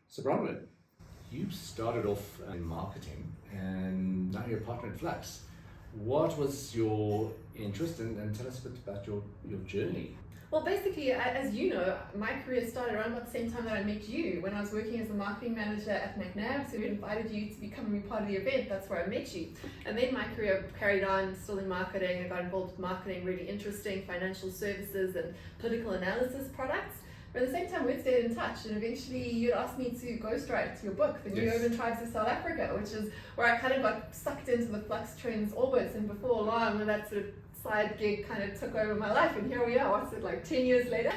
So Bronwyn, you started off in marketing and now you're a partner at Flux. What was your interest and tell us a bit about your journey? Well, basically, as you know, my career started around about the same time that I met you, when I was working as a marketing manager at McNabb. So we invited you to become a part of the event. That's where I met you. And then my career carried on, still in marketing. I got involved with marketing, really interesting financial services and political analysis products. But at the same time, we'd stayed in touch, and eventually you'd asked me to ghostwrite your book, The New Yes. Urban Tribes of South Africa, which is where I kind of got sucked into the Flux Trends orbit, and before long, that sort of side gig kind of took over my life, and here we are, what's it, like 10 years later,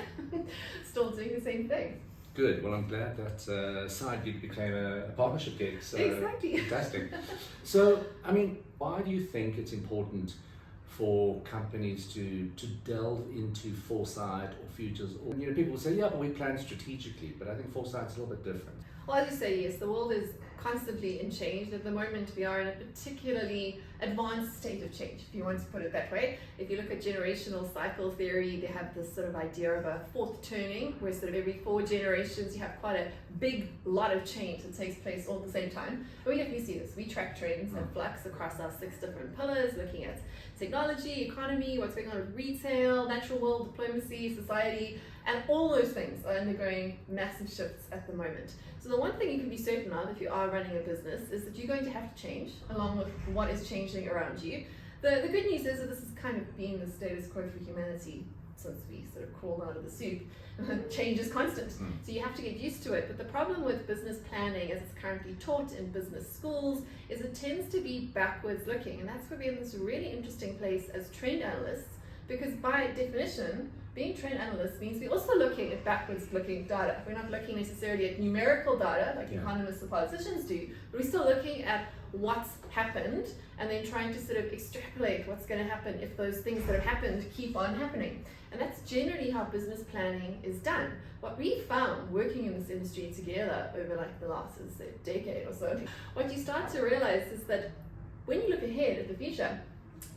still doing the same thing. Good. Well, I'm glad that side gig became a partnership gig. So Exactly. Fantastic. So, I mean, why do you think it's important for companies to delve into foresight or futures? Or, people will say, yeah, but we plan strategically, but I think foresight's a little bit different. Well, as you say, yes, the world is constantly in change. At the moment, we are in a particularly advanced state of change, if you want to put it that way. If you look at generational cycle theory, they have this sort of idea of a fourth turning, where sort of every 4 generations, you have quite a big lot of change that takes place all at the same time. But we definitely see this. We track trends at Flux across our 6 different pillars, looking at technology, economy, what's going on with retail, natural world, diplomacy, society, and all those things are undergoing massive shifts at the moment. So the one thing you can be certain of if you are running a business is that you're going to have to change along with what is changing around you. The good news is that this has kind of been the status quo for humanity since we sort of crawled out of the soup. Change is constant, so you have to get used to it. But the problem with business planning, as it's currently taught in business schools, is it tends to be backwards looking, and that's where we're in this really interesting place as trend analysts, because by definition, being trend analysts means we're also looking at backwards looking data. We're not looking necessarily at numerical data like economists or politicians do, but we're still looking at what's happened and then trying to sort of extrapolate what's going to happen if those things that have happened keep on happening. And that's generally how business planning is done. What we found working in this industry together over like the last decade or so, what you start to realize is that when you look ahead at the future,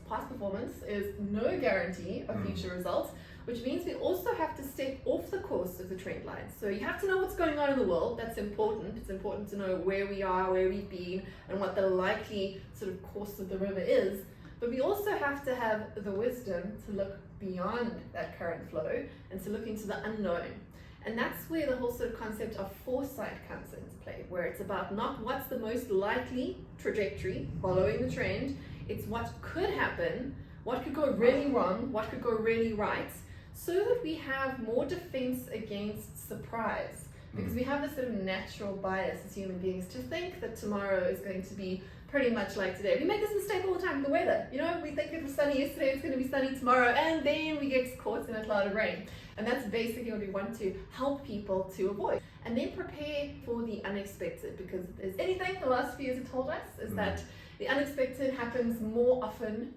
past performance is no guarantee of future results, which means we also have to step off the course of the trend line. So you have to know what's going on in the world. That's important. It's important to know where we are, where we've been, and what the likely sort of course of the river is. But we also have to have the wisdom to look beyond that current flow and to look into the unknown. And that's where the whole sort of concept of foresight comes into play, where it's about not what's the most likely trajectory following the trend, it's what could happen, what could go really wrong, what could go really right, so that we have more defense against surprise. Because we have this sort of natural bias as human beings to think that tomorrow is going to be pretty much like today. We make this mistake all the time with the weather. We think it was sunny yesterday, it's going to be sunny tomorrow, and then we get caught in a cloud of rain. And that's basically what we want to help people to avoid. And then prepare for the unexpected, because if there's anything the last few years have told us is that the unexpected happens more often